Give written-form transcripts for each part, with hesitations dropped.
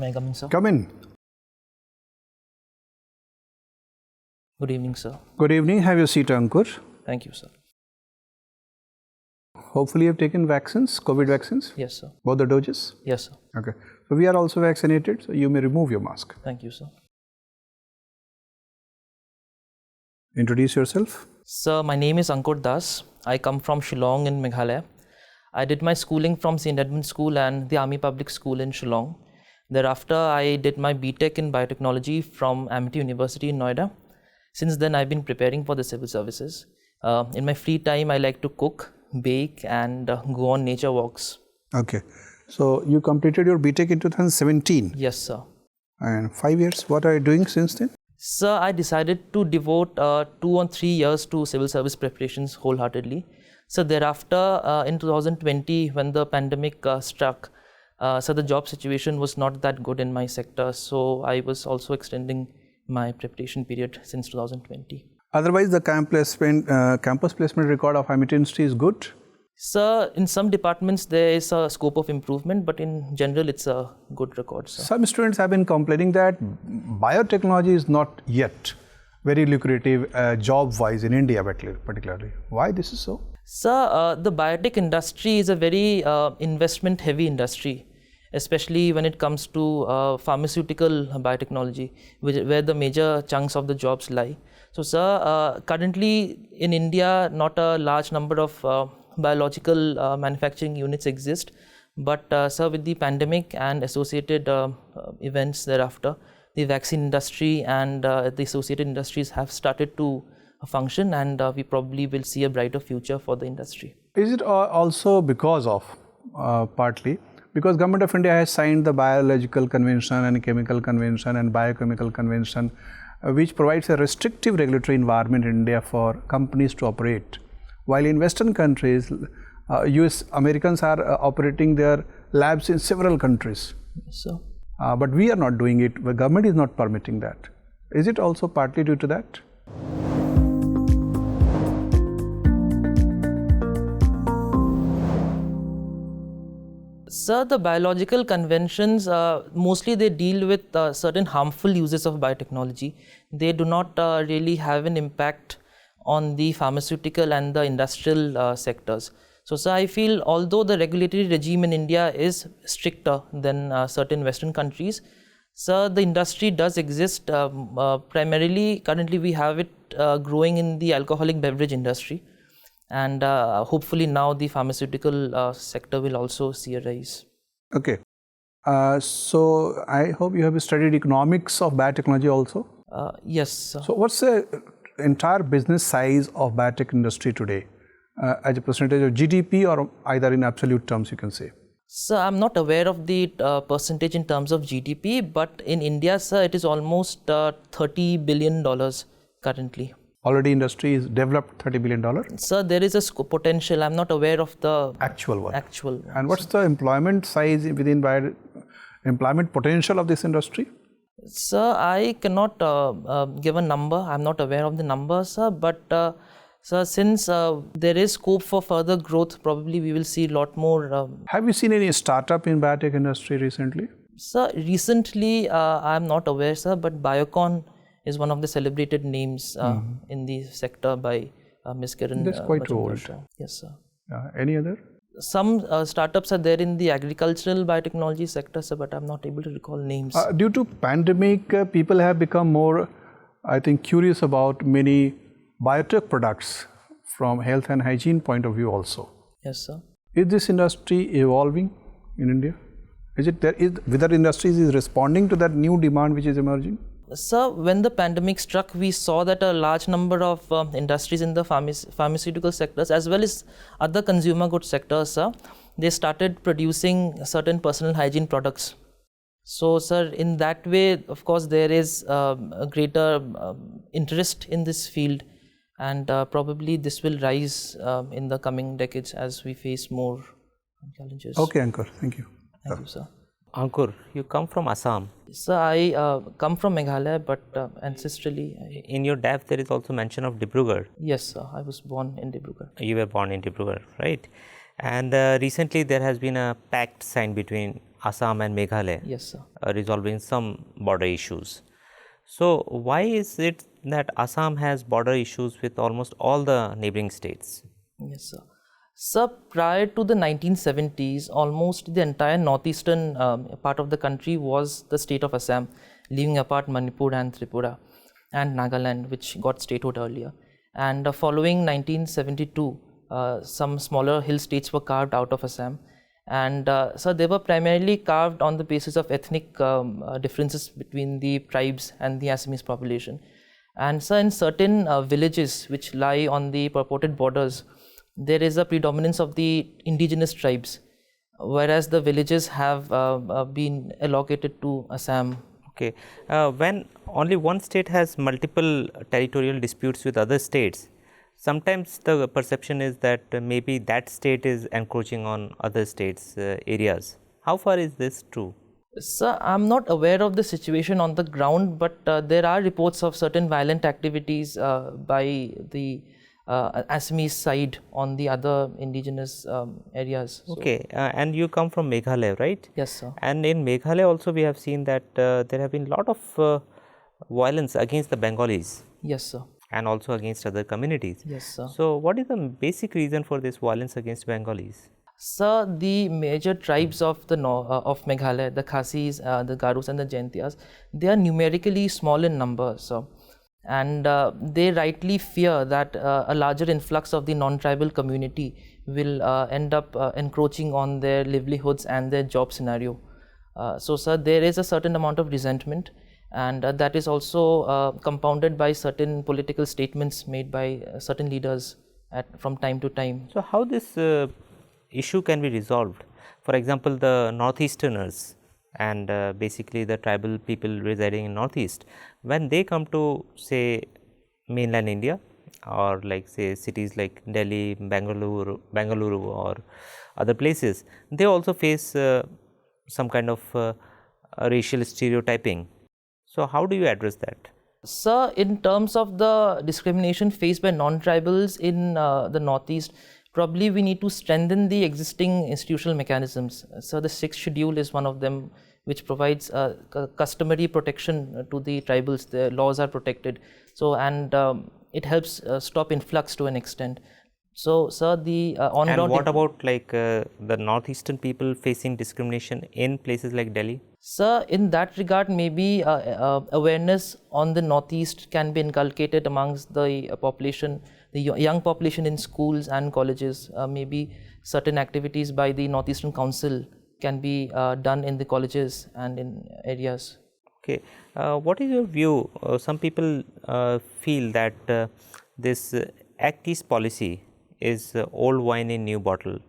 May I come in, sir? Come in. Good evening, sir. Good evening. Have your seat, Ankur. Thank you, sir. Hopefully you have taken vaccines, COVID vaccines? Yes, sir. Both the doses? Yes, sir. Okay. So we are also vaccinated, so you may remove your mask. Thank you, sir. Introduce yourself. Sir, my name is Ankur Das. I come from Shillong in Meghalaya. I did my schooling from St. Edmund School and the Army Public School in Shillong. Thereafter, I did my Biotech in Biotechnology from Amity University in Noida. Since then, I've been preparing for the civil services. In my free time, I like to cook, bake, and go on nature walks. Okay. So you completed your BTech in 2017? Yes, sir. And 5 years, what are you doing since then? Sir, I decided to devote 2 or 3 years to civil service preparations wholeheartedly. So thereafter, in 2020, when the pandemic struck, so the job situation was not that good in my sector. So I was also extending my preparation period since 2020. Otherwise, the campus placement record of Amity University is good? Sir, in some departments there is a scope of improvement, but in general it's a good record, sir. Some students have been complaining that biotechnology is not yet very lucrative job-wise in India particularly. Why this is so? Sir, the biotech industry is a very investment-heavy industry, especially when it comes to pharmaceutical biotechnology, where the major chunks of the jobs lie. So, sir, currently in India, not a large number of biological manufacturing units exist, but sir, with the pandemic and associated events thereafter, the vaccine industry and the associated industries have started to function, and we probably will see a brighter future for the industry. Is it also because of, partly, because Government of India has signed the Biological Convention and Chemical Convention and Biochemical Convention, which provides a restrictive regulatory environment in India for companies to operate. While in Western countries, US Americans are operating their labs in several countries. So, but we are not doing it. The government is not permitting that. Is it also partly due to that? Sir, the biological conventions, mostly they deal with certain harmful uses of biotechnology. They do not really have an impact on the pharmaceutical and the industrial sectors. So, sir, I feel although the regulatory regime in India is stricter than certain Western countries, sir, the industry does exist. Primarily, currently we have it growing in the alcoholic beverage industry. And hopefully now the pharmaceutical sector will also see a rise. Okay. So I hope you have studied economics of biotechnology also? Yes, sir. So what's the entire business size of biotech industry today as a percentage of GDP, or either in absolute terms you can say? Sir, I'm not aware of the percentage in terms of GDP, but in India, sir, it is almost $30 billion currently. Already industry is developed $30 billion? Sir, there is a potential. I'm not aware of the actual one. And what's sir. the employment size within employment potential of this industry? Sir, I cannot give a number. I'm not aware of the number, sir. But sir, since there is scope for further growth, probably we will see a lot more. Have you seen any startup in biotech industry recently? Sir, recently I'm not aware, sir, but Biocon is one of the celebrated names in the sector by Ms. Kiran. That's quite old. Yes, sir. Any other? Some startups are there in the agricultural biotechnology sector, sir, but I'm not able to recall names. Due to pandemic, people have become more, I think, curious about many biotech products from health and hygiene point of view also. Yes, sir. Is this industry evolving in India? Whether industries is responding to that new demand which is emerging? Sir, when the pandemic struck, we saw that a large number of industries in the pharmaceutical sectors as well as other consumer goods sectors, sir, they started producing certain personal hygiene products. So, sir, in that way, of course, there is a greater interest in this field, and probably this will rise in the coming decades as we face more challenges. Okay, Ankur, thank you. Thank you, sir. Ankur, you come from Assam. Sir, I come from Meghalaya, but ancestrally... In your DAF, there is also mention of Dibrugarh. Yes, sir. I was born in Dibrugarh. You were born in Dibrugarh, right? And recently there has been a pact signed between Assam and Meghalaya, Yes, sir. resolving some border issues. So why is it that Assam has border issues with almost all the neighboring states? Yes, sir. Sir, prior to the 1970s, almost the entire northeastern part of the country was the state of Assam, leaving apart Manipur and Tripura and Nagaland, which got statehood earlier. And following 1972, some smaller hill states were carved out of Assam. And so they were primarily carved on the basis of ethnic differences between the tribes and the Assamese population. And so in certain villages which lie on the purported borders, there is a predominance of the indigenous tribes, whereas the villages have been allocated to Assam. Okay, when only one state has multiple territorial disputes with other states, sometimes the perception is that maybe that state is encroaching on other states' areas. How far is this true? Sir, I'm not aware of the situation on the ground, but there are reports of certain violent activities by the Assamese side on the other indigenous areas. So, Okay, and you come from Meghalaya, right? yes, sir. And in Meghalaya also we have seen that there have been a lot of violence against the Bengalis Yes, sir. and also against other communities. Yes, sir. So, what is the basic reason for this violence against Bengalis? Sir, the major tribes of the of Meghalaya, the Khasis, the Garus and the Jaintias, they are numerically small in number, sir. And they rightly fear that a larger influx of the non-tribal community will end up encroaching on their livelihoods and their job scenario. So, sir, there is a certain amount of resentment, and that is also compounded by certain political statements made by certain leaders from time to time. So, how this issue can be resolved? For example, the northeasterners and basically the tribal people residing in northeast, when they come to say mainland India or like say cities like Delhi, Bangalore or other places, they also face some kind of racial stereotyping. So, how do you address that? Sir, in terms of the discrimination faced by non-tribals in the northeast, probably we need to strengthen the existing institutional mechanisms. So the 6th schedule is one of them, which provides customary protection to the tribals. The laws are protected. So, and it helps stop influx to an extent. So, sir, the on-ground. And what about like the northeastern people facing discrimination in places like Delhi? Sir, in that regard, maybe awareness on the northeast can be inculcated amongst the population, the young population in schools and colleges. Maybe certain activities by the Northeastern Council can be done in the colleges and in areas. Okay, what is your view? Some people feel that this Act East policy is old wine in new bottle.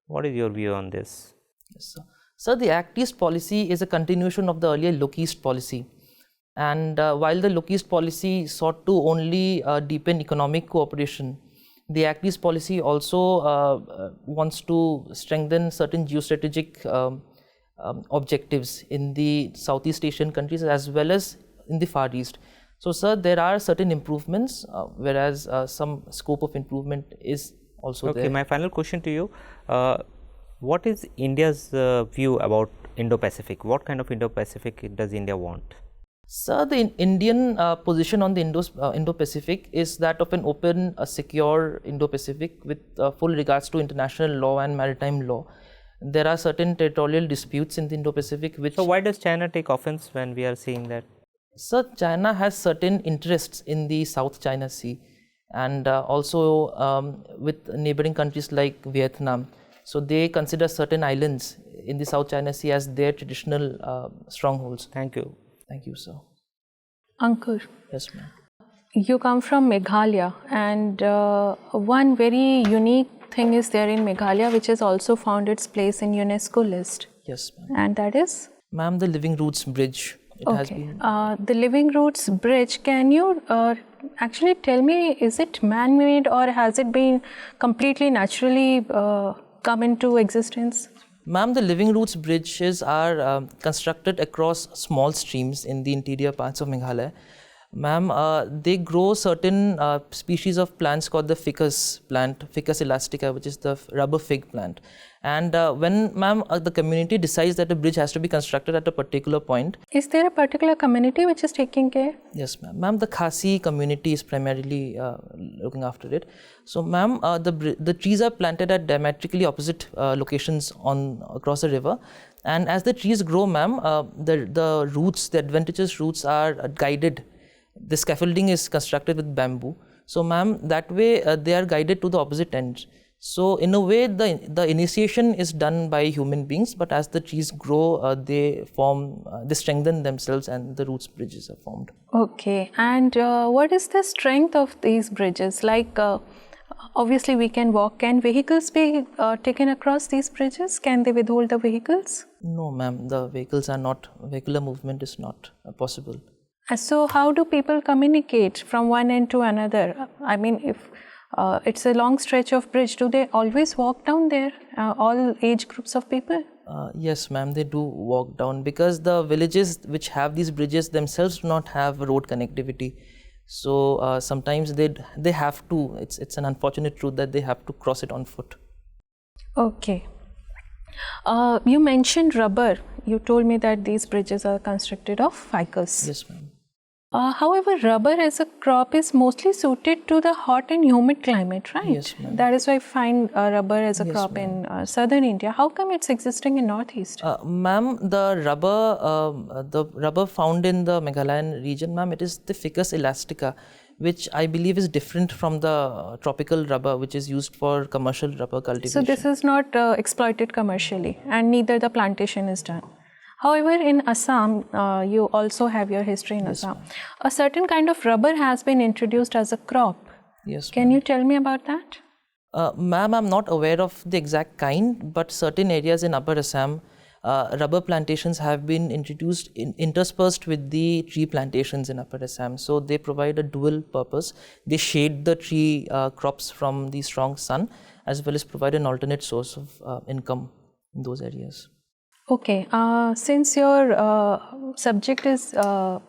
What is your view on this? Yes, sir. So the Act East policy is a continuation of the earlier Look East policy. And while the Look East policy sought to only deepen economic cooperation, the Act East policy also wants to strengthen certain geostrategic objectives in the Southeast Asian countries as well as in the Far East. So, sir, there are certain improvements, whereas some scope of improvement is also there. Okay, my final question to you. What is India's view about Indo-Pacific? What kind of Indo-Pacific does India want? Sir, the Indian position on the Indo-Pacific is that of an open, secure Indo-Pacific with full regards to international law and maritime law. There are certain territorial disputes in the Indo-Pacific which... So, why does China take offense when we are saying that? Sir, China has certain interests in the South China Sea and also with neighboring countries like Vietnam. So, they consider certain islands in the South China Sea as their traditional strongholds. Thank you. Thank you, sir. Ankur, Yes, ma'am. you come from Meghalaya, and one very unique thing is there in Meghalaya which has also found its place in UNESCO list, Yes, ma'am. and that is? Ma'am, the Living Roots Bridge. It has been... The Living Roots Bridge, can you actually tell me, is it man-made or has it been completely naturally come into existence? Ma'am, the Living Roots bridges are constructed across small streams in the interior parts of Meghalaya. Ma'am, they grow certain species of plants called the ficus plant, Ficus elastica, which is the rubber fig plant. And when, ma'am, the community decides that a bridge has to be constructed at a particular point. Is there a particular community which is taking care? Yes, ma'am. Ma'am, the Khasi community is primarily looking after it. So, ma'am, the trees are planted at diametrically opposite locations across the river. And as the trees grow, ma'am, the roots, the adventitious roots are guided. The scaffolding is constructed with bamboo. So, ma'am, that way they are guided to the opposite ends. So, in a way, the initiation is done by human beings, but as the trees grow, they strengthen themselves, and the roots bridges are formed. Okay, and what is the strength of these bridges? Like, obviously, we can walk. Can vehicles be taken across these bridges? Can they withhold the vehicles? No, ma'am. The vehicular movement is not possible. So, how do people communicate from one end to another? I mean, if it's a long stretch of bridge, do they always walk down there, all age groups of people? Yes, ma'am, they do walk down, because the villages which have these bridges themselves do not have road connectivity. So sometimes they have to, it's an unfortunate truth that they have to cross it on foot. Okay. You mentioned rubber. You told me that these bridges are constructed of ficus. Yes, ma'am. However, rubber as a crop is mostly suited to the hot and humid climate, right? Yes, ma'am. That is why I find rubber as a crop in southern India. How come it's existing in northeast? Ma'am, the rubber found in the Meghalayan region, ma'am, it is the Ficus elastica, which I believe is different from the tropical rubber, which is used for commercial rubber cultivation. So this is not exploited commercially, and neither the plantation is done. However, in Assam, you also have your history in Assam. A certain kind of rubber has been introduced as a crop. Yes. Can you tell me about that? Ma'am, I'm not aware of the exact kind, but certain areas in Upper Assam, rubber plantations have been introduced interspersed with the tree plantations in Upper Assam. So they provide a dual purpose. They shade the tree crops from the strong sun, as well as provide an alternate source of income in those areas. Okay, since your subject is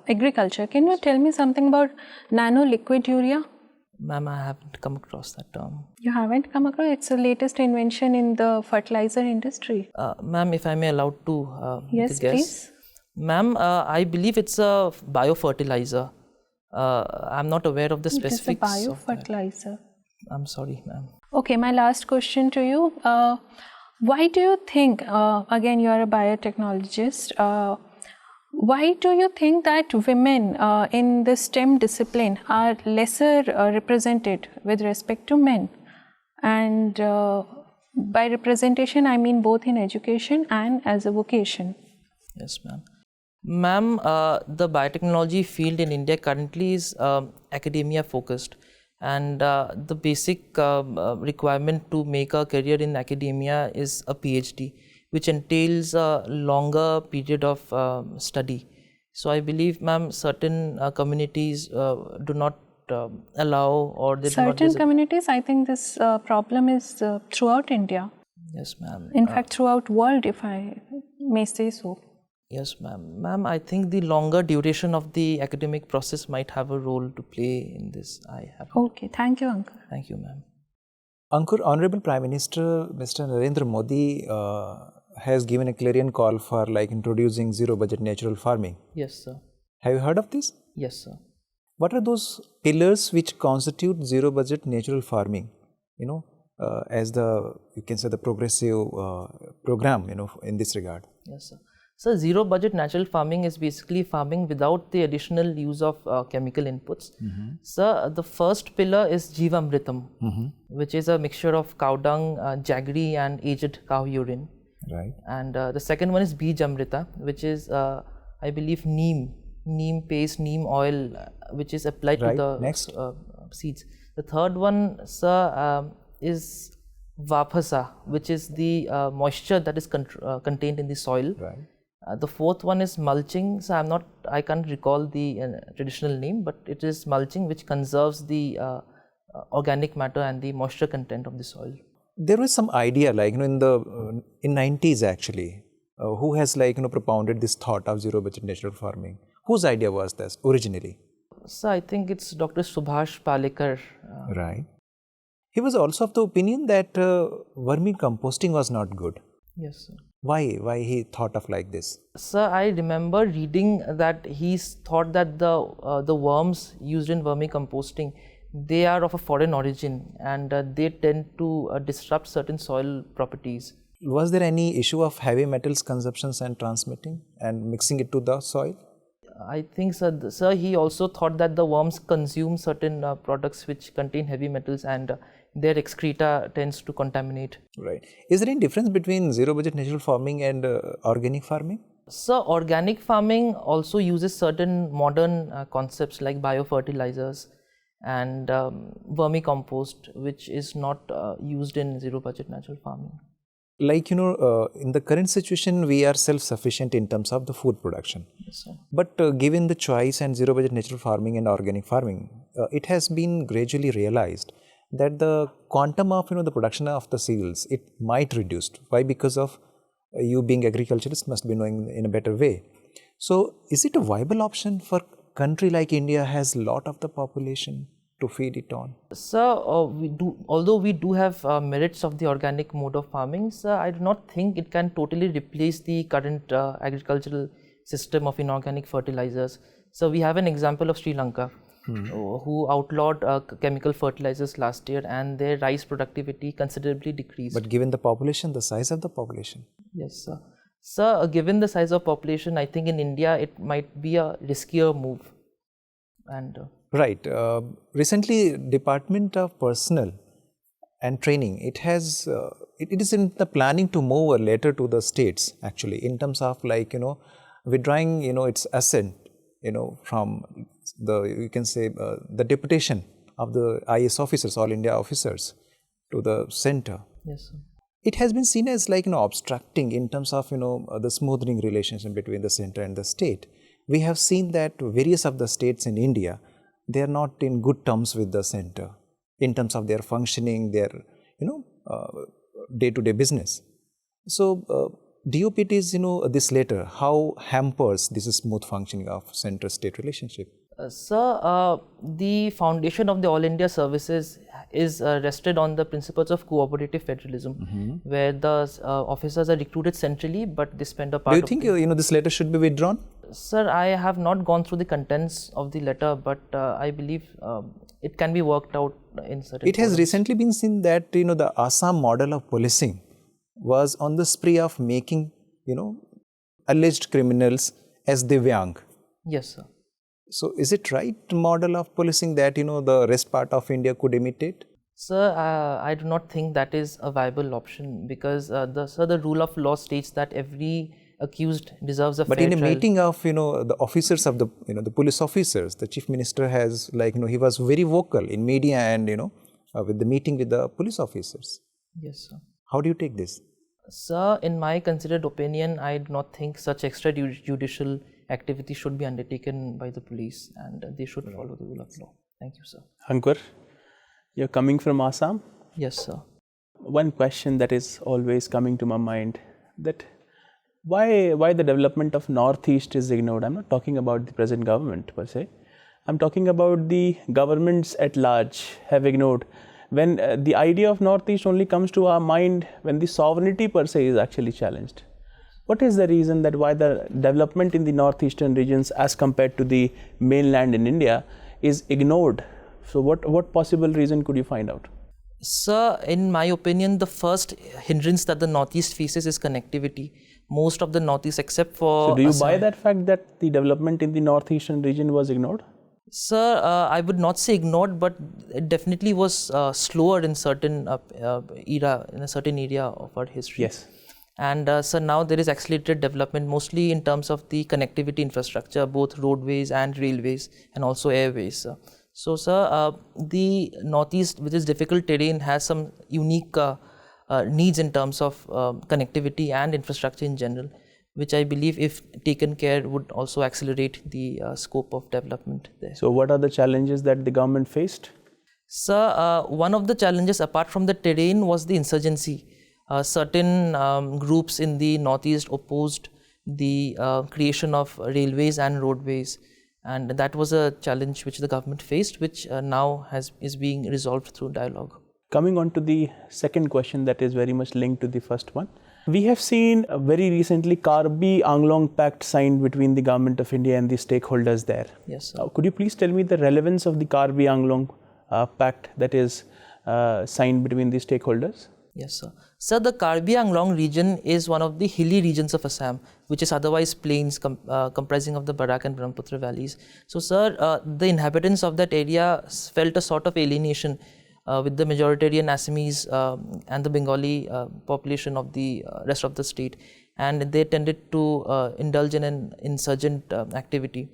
agriculture, can you tell me something about nano liquid urea? Ma'am, I haven't come across that term. You haven't come across? It's the latest invention in the fertilizer industry. Ma'am, if I may allowed to yes, guess. Please. Ma'am, I believe it's a biofertilizer. I'm not aware of the specifics. It's a biofertilizer. I'm sorry, ma'am. Okay, my last question to you. Why do you think, again you are a biotechnologist, why do you think that women in the STEM discipline are lesser represented with respect to men? And by representation, I mean both in education and as a vocation. Yes, ma'am. Ma'am, the biotechnology field in India currently is academia focused. And the basic requirement to make a career in academia is a PhD, which entails a longer period of study. So I believe, ma'am, certain communities do not allow, or they certain do not communities, I think this problem is throughout India. Yes, ma'am. In fact, throughout world, if I may say so. Yes, ma'am. Ma'am, I think the longer duration of the academic process might have a role to play in this. Okay, thank you, Ankur. Thank you, ma'am. Ankur, Honorable Prime Minister Mr. Narendra Modi has given a clarion call for introducing zero budget natural farming. Yes, sir. Have you heard of this? Yes, sir. What are those pillars which constitute zero budget natural farming? As you can say the progressive program, in this regard. Yes, sir. So zero budget natural farming is basically farming without the additional use of chemical inputs. So the first pillar is Jeevamritam, which is a mixture of cow dung, jaggery and aged cow urine. Right. And the second one is Bijamrita, which is I believe neem paste, neem oil, which is applied to the seeds. The third one, sir, is Vapasa, which is the moisture that is contained in the soil. Right. The fourth one is mulching. So I can't recall the traditional name, but it is mulching, which conserves the organic matter and the moisture content of the soil. There was some idea, in 90s actually, who has propounded this thought of zero budget natural farming. Whose idea was this originally? So I think it's Dr. Subhash Palekar. Right. He was also of the opinion that vermicomposting was not good. Yes, sir. Why he thought of like this? Sir, I remember reading that he thought that the worms used in vermicomposting, they are of a foreign origin and they tend to disrupt certain soil properties. Was there any issue of heavy metals consumptions and transmitting and mixing it to the soil? I think, sir, he also thought that the worms consume certain products which contain heavy metals and their excreta tends to contaminate. Right. Is there any difference between zero budget natural farming and organic farming? So organic farming also uses certain modern concepts like biofertilizers and vermicompost, which is not used in zero budget natural farming. Like, in the current situation, we are self-sufficient in terms of the food production. Yes, sir. But given the choice and zero budget natural farming and organic farming, it has been gradually realized that the quantum of the production of the cereals, it might reduce. Why? Because of you being agriculturist must be knowing in a better way. So is it a viable option for country like India has lot of the population to feed it on? Sir, although we do have merits of the organic mode of farming, sir, I do not think it can totally replace the current agricultural system of inorganic fertilizers. So we have an example of Sri Lanka, who outlawed chemical fertilizers last year, and their rice productivity considerably decreased. But given the population, the size of the population? Yes, sir. Sir, given the size of population, I think in India it might be a riskier move. And right. Recently, Department of Personnel and Training, it is in the planning to move a letter to the states actually in terms of like withdrawing its assent from the deputation of the IAS officers, All India officers, to the center. yes, sir. It has been seen as like obstructing in terms of the smoothing relationship between the center and the state. We have seen that various of the states in India, they are not in good terms with the center in terms of their functioning, their day-to-day business. So do you this this letter, how hampers this smooth functioning of center-state relationship? Sir, the foundation of the All India Services is rested on the principles of cooperative federalism, where the officers are recruited centrally, but they spend a part. Do you think this letter should be withdrawn? Sir, I have not gone through the contents of the letter, but I believe it can be worked out in certain. It has recently been seen that the Assam model of policing was on the spree of making alleged criminals as Divyang. Yes, sir. So is it right model of policing that the rest part of India could imitate? Sir, I do not think that is a viable option because the rule of law states that every accused deserves a fair trial. But in a meeting of the officers of the the police officers, the chief minister has he was very vocal in media and with the meeting with the police officers. Yes, sir. How do you take this? Sir, in my considered opinion, I do not think such extrajudicial activity should be undertaken by the police, and they should follow the rule of law. Thank you, sir. Ankur, you're coming from Assam. Yes, sir. One question that is always coming to my mind, that why the development of Northeast is ignored. I'm not talking about the present government per se. I'm talking about the governments at large have ignored. When the idea of Northeast only comes to our mind when the sovereignty per se is actually challenged. What is the reason that why the development in the northeastern regions as compared to the mainland in India is ignored? So what possible reason could you find out? Sir, in my opinion, the first hindrance that the Northeast faces is connectivity. Most of the Northeast, except for... So do you buy that fact that the development in the northeastern region was ignored? Sir, I would not say ignored, but it definitely was slower in certain in a certain area of our history. Yes. And so now there is accelerated development, mostly in terms of the connectivity infrastructure, both roadways and railways, and also airways. So, sir, the Northeast, with its difficult terrain, has some unique needs in terms of connectivity and infrastructure in general, which I believe, if taken care, would also accelerate the scope of development there. So, what are the challenges that the government faced? Sir, one of the challenges, apart from the terrain, was the insurgency. Certain groups in the Northeast opposed the creation of railways and roadways, And that was a challenge which the government faced, which now is being resolved through dialogue. Coming on to the second question that is very much linked to the first one. We have seen very recently Karbi-Anglong Pact signed between the Government of India and the stakeholders there. Yes, sir. Could you please tell me the relevance of the Karbi-Anglong Pact that is signed between the stakeholders? Yes, sir. Sir, the Karbi-Anglong region is one of the hilly regions of Assam, which is otherwise plains comprising of the Barak and Brahmaputra valleys. So, sir, the inhabitants of that area felt a sort of alienation with the majoritarian Assamese and the Bengali population of the rest of the state, and they tended to indulge in an insurgent activity.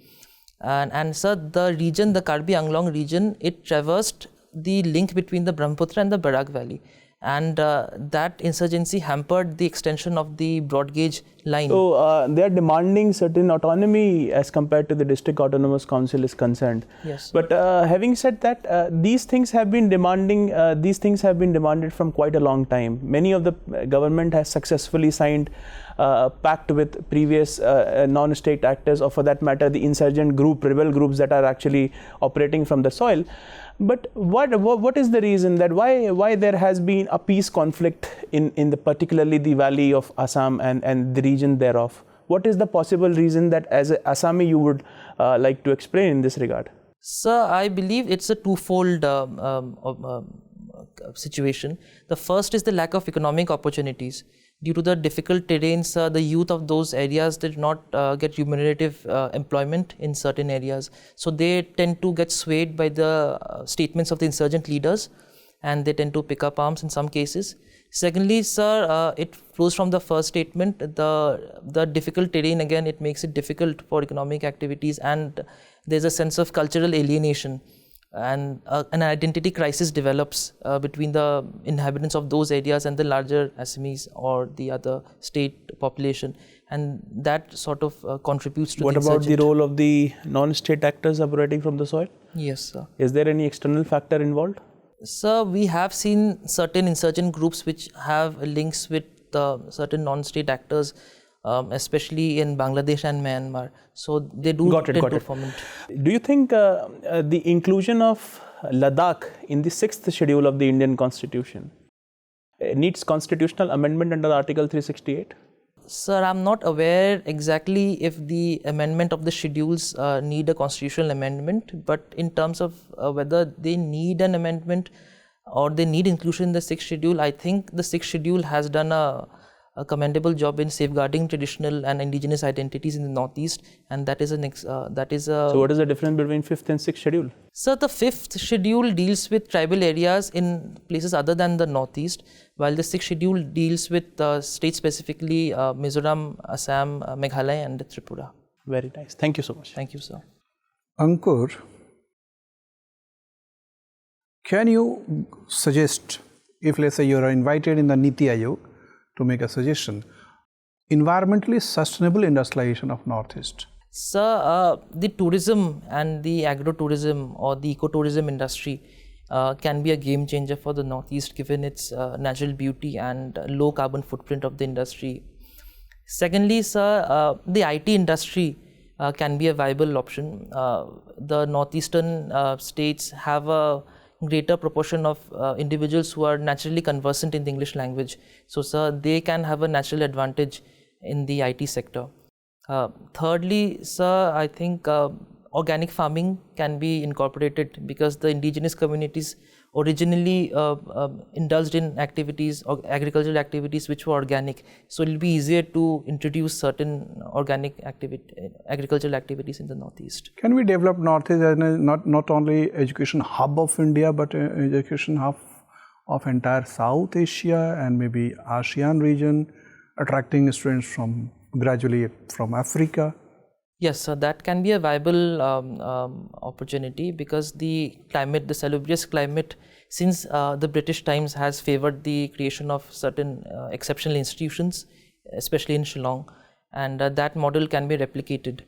And sir, the region, the Karbi-Anglong region, it traversed the link between the Brahmaputra and the Barak Valley, and that insurgency hampered the extension of the broad gauge line. So they are demanding certain autonomy as compared to the District Autonomous Council is concerned. Yes. But having said that, these things have been demanded from quite a long time. Many of the government has successfully signed pact with previous non-state actors, or for that matter the insurgent rebel groups that are actually operating from the soil. But what is the reason that why there has been a peace conflict in the particularly the valley of Assam and the region thereof? What is the possible reason that as an Assami you would like to explain in this regard? Sir, I believe it's a twofold situation. The first is the lack of economic opportunities. Due to the difficult terrains, the youth of those areas did not get remunerative employment in certain areas. So they tend to get swayed by the statements of the insurgent leaders, and they tend to pick up arms in some cases. Secondly, sir, it flows from the first statement. The difficult terrain, again, it makes it difficult for economic activities, and there's a sense of cultural alienation. And an identity crisis develops between the inhabitants of those areas and the larger Assamese or the other state population, and that sort of contributes to What about the role of the non-state actors operating from the soil? Yes, sir. Is there any external factor involved? Sir, we have seen certain insurgent groups which have links with certain non-state actors, especially in Bangladesh and Myanmar. So they do tend to foment. Do you think the inclusion of Ladakh in the 6th schedule of the Indian Constitution needs constitutional amendment under Article 368? Sir, I'm not aware exactly if the amendment of the schedules need a constitutional amendment, but in terms of whether they need an amendment or they need inclusion in the 6th schedule, I think the 6th schedule has done a commendable job in safeguarding traditional and indigenous identities in the Northeast, and that is So what is the difference between 5th and 6th schedule? Sir, the 5th schedule deals with tribal areas in places other than the Northeast, while the 6th schedule deals with states specifically Mizoram, Assam, Meghalaya and Tripura. Very nice. Thank you so much. Thank you, sir. Ankur, can you suggest, if let's say you are invited in the Niti Aayog to make a suggestion, environmentally sustainable industrialization of Northeast? Sir, the tourism and the agro-tourism or the eco-tourism industry can be a game changer for the Northeast given its natural beauty and low carbon footprint of the industry. Secondly, sir, the IT industry can be a viable option. The Northeastern states have a greater proportion of individuals who are naturally conversant in the English language. So, sir, they can have a natural advantage in the IT sector. Thirdly, sir, I think organic farming can be incorporated because the indigenous communities originally indulged in activities or agricultural activities which were organic. So it will be easier to introduce certain organic agricultural activities in the Northeast. Can we develop Northeast as not only education hub of India, but education hub of entire South Asia and maybe ASEAN region, attracting students gradually from Africa? Yes, sir, that can be a viable opportunity because the climate, the salubrious climate since the British times has favored the creation of certain exceptional institutions, especially in Shillong, and that model can be replicated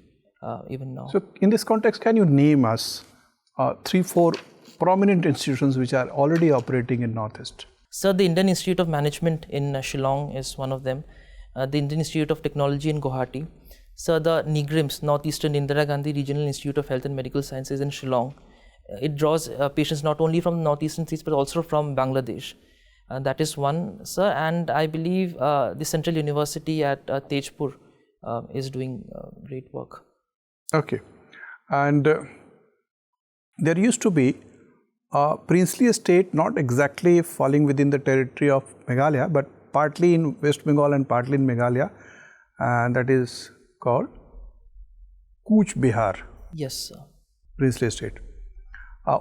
even now. So in this context, can you name us 3-4 prominent institutions which are already operating in Northeast? Sir, the Indian Institute of Management in Shillong is one of them. The Indian Institute of Technology in Guwahati. So the NIGRIMS, Northeastern Indira Gandhi Regional Institute of Health and Medical Sciences in Shillong, it draws patients not only from northeastern states but also from Bangladesh. That is one, sir. And I believe the Central University at Tejpur is doing great work. Okay. And there used to be a princely state, not exactly falling within the territory of Meghalaya, but partly in West Bengal and partly in Meghalaya, and that is called Cooch Behar. Yes, sir. Princely state.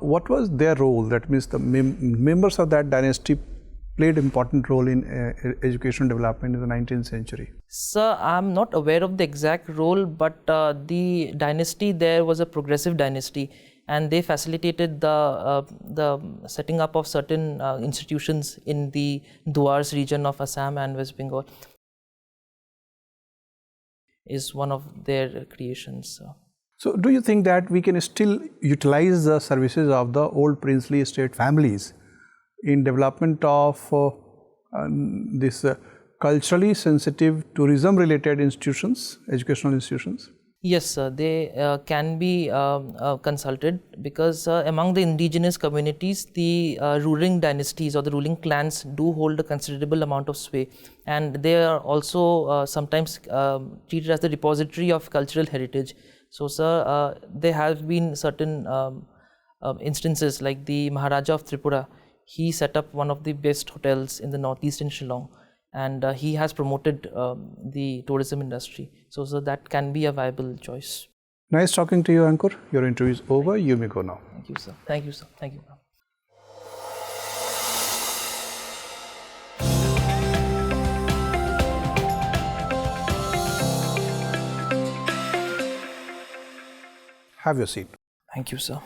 What was their role? That means the members of that dynasty played important role in education development in the 19th century. Sir, I'm not aware of the exact role, but the dynasty there was a progressive dynasty, and they facilitated the setting up of certain institutions in the Duars region of Assam and West Bengal. Is one of their creations. So, do you think that we can still utilize the services of the old princely estate families in development of this culturally sensitive tourism related institutions, educational institutions? Yes, sir, they can be consulted, because among the indigenous communities, the ruling dynasties or the ruling clans do hold a considerable amount of sway, and they are also sometimes treated as the repository of cultural heritage. So, sir, there have been certain instances like the Maharaja of Tripura. He set up one of the best hotels in the northeast in Shillong, and he has promoted the tourism industry. So that can be a viable choice. Nice talking to you, Ankur. Your interview is over. You may go now. Thank you, sir. Thank you, sir. Thank you. Have your seat. Thank you, sir.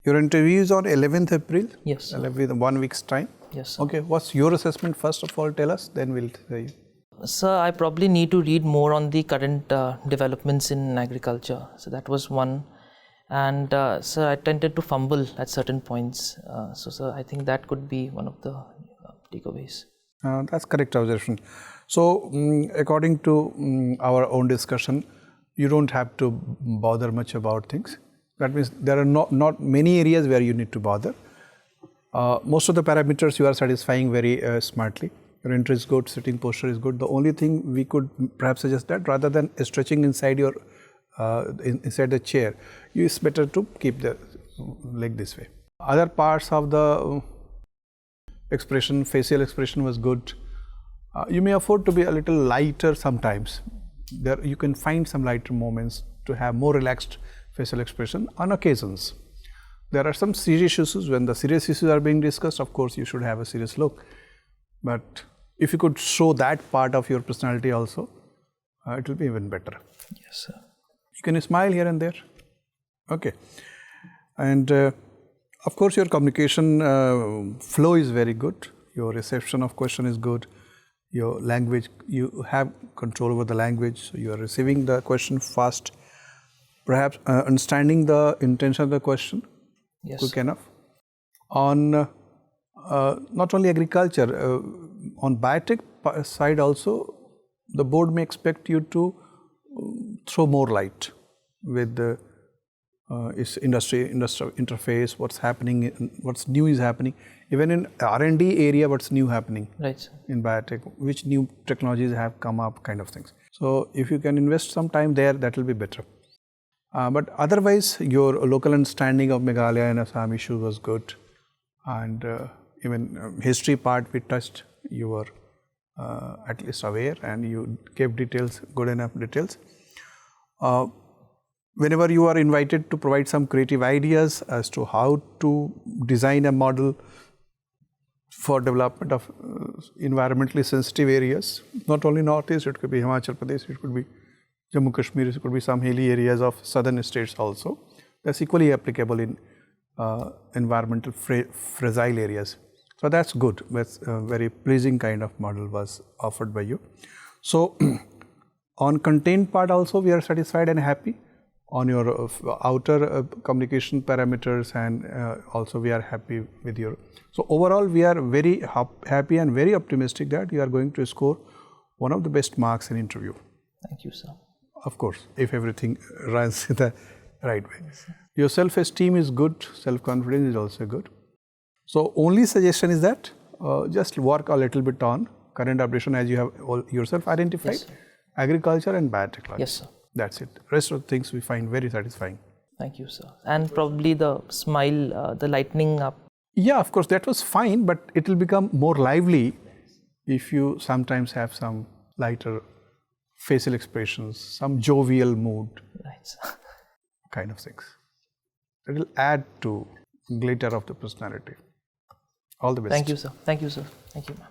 Your interview is on 11th April? Yes, sir. With 1 week's time? Yes, sir. Okay, what's your assessment? First of all, tell us, then we'll tell you. Sir, I probably need to read more on the current developments in agriculture. So that was one. And sir, I tended to fumble at certain points. So sir, I think that could be one of the takeaways. That's correct observation. So, according to our own discussion, you don't have to bother much about things. That means there are not many areas where you need to bother. Most of the parameters you are satisfying very smartly. Your entry is good, sitting posture is good. The only thing we could perhaps suggest that rather than stretching inside your inside the chair, it's better to keep the leg this way. Other parts of the expression, facial expression was good. You may afford to be a little lighter sometimes. There you can find some lighter moments to have more relaxed facial expression on occasions. There are some serious issues. When the serious issues are being discussed, of course, you should have a serious look. But if you could show that part of your personality also, it will be even better. Yes, sir. You can smile here and there. Okay. And of course, your communication flow is very good. Your reception of question is good. Your language, you have control over the language. So you are receiving the question fast. Perhaps understanding the intention of the question, Yes, quick enough. On not only agriculture, on biotech side also, the board may expect you to throw more light with the industry interface, what's happening, what's new is happening. Even in R&D area, what's new happening right. in biotech, which new technologies have come up, kind of things. So if you can invest some time there, that will be better. But otherwise, your local understanding of Meghalaya and Assam issue was good, and even history part we touched, you were at least aware, and you gave details, good enough details. Whenever you are invited to provide some creative ideas as to how to design a model for development of environmentally sensitive areas, not only Northeast, it could be Himachal Pradesh, it could be Jammu Kashmir, it could be some hilly areas of southern states also. That's equally applicable in environmental fragile areas. So that's good. That's a very pleasing kind of model was offered by you. So on content part also we are satisfied and happy. On your outer communication parameters, and also we are happy with your. So overall we are very happy and very optimistic that you are going to score one of the best marks in interview. Thank you, sir. Of course, if everything runs the right way. Your self-esteem is good, self-confidence is also good. So only suggestion is that just work a little bit on current updation as you have yourself identified, Yes, sir. agriculture and biotechnology. Yes, sir. That's it. Rest of the things we find very satisfying. Thank you, sir. And probably the smile, the lightening up. Yeah, of course, that was fine, but it will become more lively if you sometimes have some lighter facial expressions, some jovial mood, Right, sir. kind of things. It will add to glitter of the personality. All the best. Thank you, sir. Thank you, sir. Thank you, ma'am.